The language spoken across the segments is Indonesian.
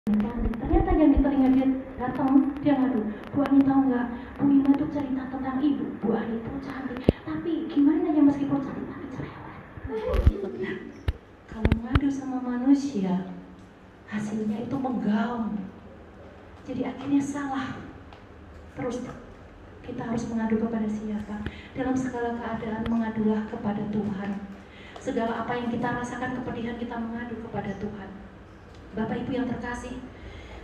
Ternyata yang di telinga dia datang, dia ngadu, Bu Ani tahu nggak, Bu Ima itu cerita tentang ibu, Bu Ani itu cantik, tapi gimana ya meskipun cantik tapi cerewet. Kalau ngadu sama manusia, hasilnya itu menggaung. Jadi akhirnya salah. Terus kita harus mengadu kepada siapa? Dalam segala keadaan mengadulah kepada Tuhan. Segala apa yang kita rasakan kepedihan, kita mengadu kepada Tuhan. Bapak Ibu yang terkasih,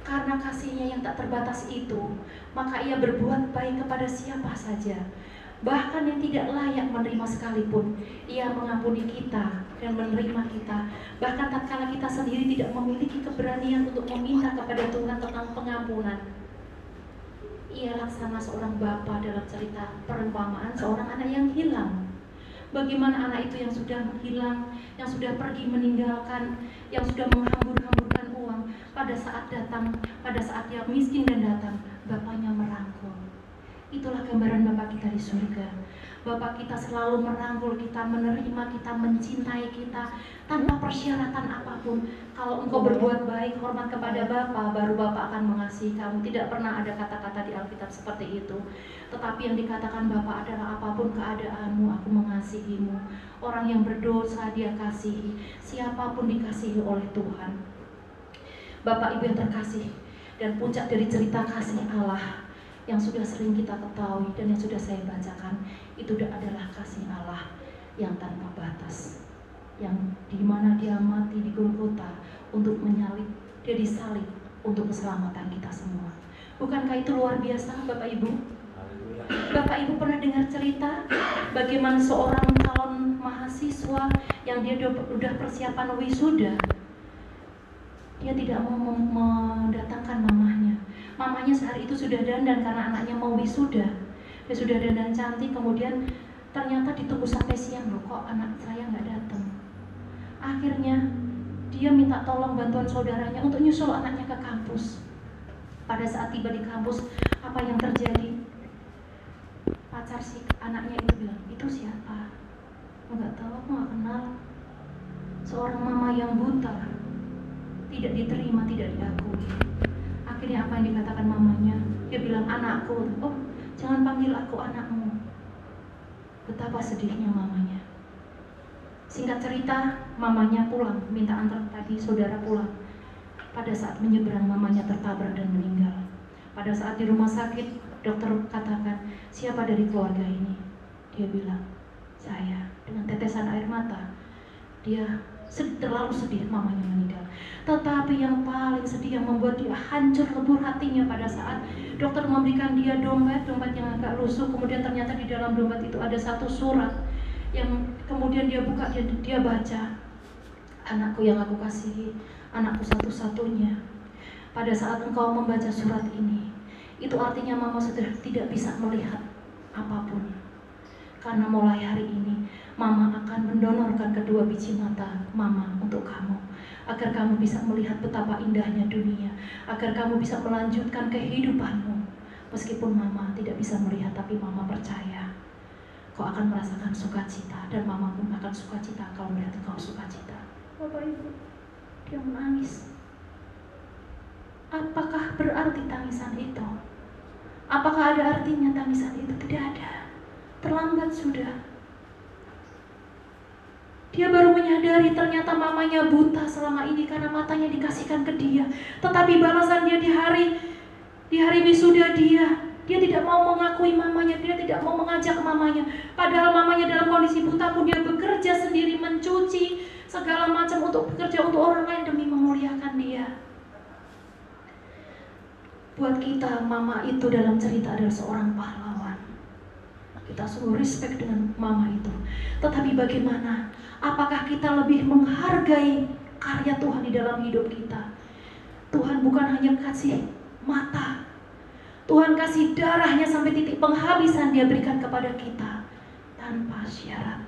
karena kasihnya yang tak terbatas itu, maka ia berbuat baik kepada siapa saja. Bahkan yang tidak layak menerima sekalipun, ia mengampuni kita dan menerima kita. Bahkan tatkala kita sendiri tidak memiliki keberanian untuk meminta kepada Tuhan tentang pengampunan, ia laksana seorang bapa dalam cerita perumpamaan seorang anak yang hilang. Bagaimana anak itu yang sudah menghilang, yang sudah pergi meninggalkan, yang sudah menghambur-hamburkan uang, pada saat datang, pada saat dia miskin dan datang, bapaknya merangkul. Itulah gambaran Bapak kita di surga. Bapak kita selalu merangkul kita, menerima kita, mencintai kita tanpa persyaratan apapun. Kalau engkau berbuat baik, hormat kepada Bapa, baru Bapa akan mengasihi kamu. Tidak pernah ada kata-kata di Alkitab seperti itu. Tetapi yang dikatakan Bapa adalah apapun keadaanmu, aku mengasihimu. Orang yang berdosa dia kasihi, siapapun dikasihi oleh Tuhan. Bapak Ibu yang terkasih, dan puncak dari cerita kasih Allah yang sudah sering kita ketahui dan yang sudah saya bacakan, itu adalah kasih Allah yang tanpa batas, yang dimana dia mati di Golgota untuk menyalib, dia disalib untuk keselamatan kita semua. Bukankah itu luar biasa Bapak Ibu? Bapak Ibu pernah dengar cerita bagaimana seorang calon mahasiswa yang dia sudah persiapan wisuda, dia tidak mau mendatangkan mamahnya. Mamanya sehari itu sudah dandan karena anaknya mau wisuda. Dia sudah dandan cantik, kemudian ternyata ditunggu sampai siang, loh kok anak saya nggak datang. Akhirnya dia minta tolong bantuan saudaranya untuk nyusul anaknya ke kampus. Pada saat tiba di kampus, apa yang terjadi? Pacar si anaknya itu bilang, itu siapa? Nggak tahu, aku nggak kenal. Seorang mama yang buta, tidak diterima, tidak diakui. Akhirnya apa yang dikatakan mamanya? Dia bilang, anakku. Oh, jangan panggil aku anakmu. Betapa sedihnya mamanya. Singkat cerita, mamanya pulang, minta antar tadi saudara pulang. Pada saat menyeberang, mamanya tertabrak dan meninggal. Pada saat di rumah sakit, dokter katakan, siapa dari keluarga ini? Dia bilang, saya. Dengan tetesan air mata, dia terlalu sedih mamanya meninggal. Tetapi yang paling sedih, yang membuat dia hancur lebur hatinya pada saat dokter memberikan dia dompet yang agak lusuh. Kemudian ternyata di dalam dompet itu ada satu surat yang kemudian dia buka, dia baca, anakku yang aku kasihi, anakku satu-satunya. Pada saat engkau membaca surat ini, itu artinya mama sudah tidak bisa melihat apapun. Karena mulai hari ini mama akan mendonorkan kedua biji mata mama untuk kamu, agar kamu bisa melihat betapa indahnya dunia, agar kamu bisa melanjutkan kehidupanmu. Meskipun mama tidak bisa melihat, tapi mama percaya kau akan merasakan sukacita, dan mama pun akan sukacita kalau melihat kau sukacita. Bapak Ibu, dia menangis. Apakah berarti tangisan itu? Apakah ada artinya tangisan itu? Tidak ada. Terlambat sudah. Dia baru menyadari ternyata mamanya buta selama ini karena matanya dikasihkan ke dia. Tetapi balasan dia di hari wisuda dia tidak mau mengakui mamanya, dia tidak mau mengajak mamanya. Padahal mamanya dalam kondisi buta pun dia bekerja sendiri, mencuci segala macam untuk bekerja untuk orang lain demi memuliakan dia. Buat kita, mama itu dalam cerita adalah seorang pahlawan. Kita sungguh respect dengan mama itu. Tetapi bagaimana? Apakah kita lebih menghargai karya Tuhan di dalam hidup kita? Tuhan bukan hanya kasih mata, Tuhan kasih darahnya sampai titik penghabisan dia berikan kepada kita tanpa syarat.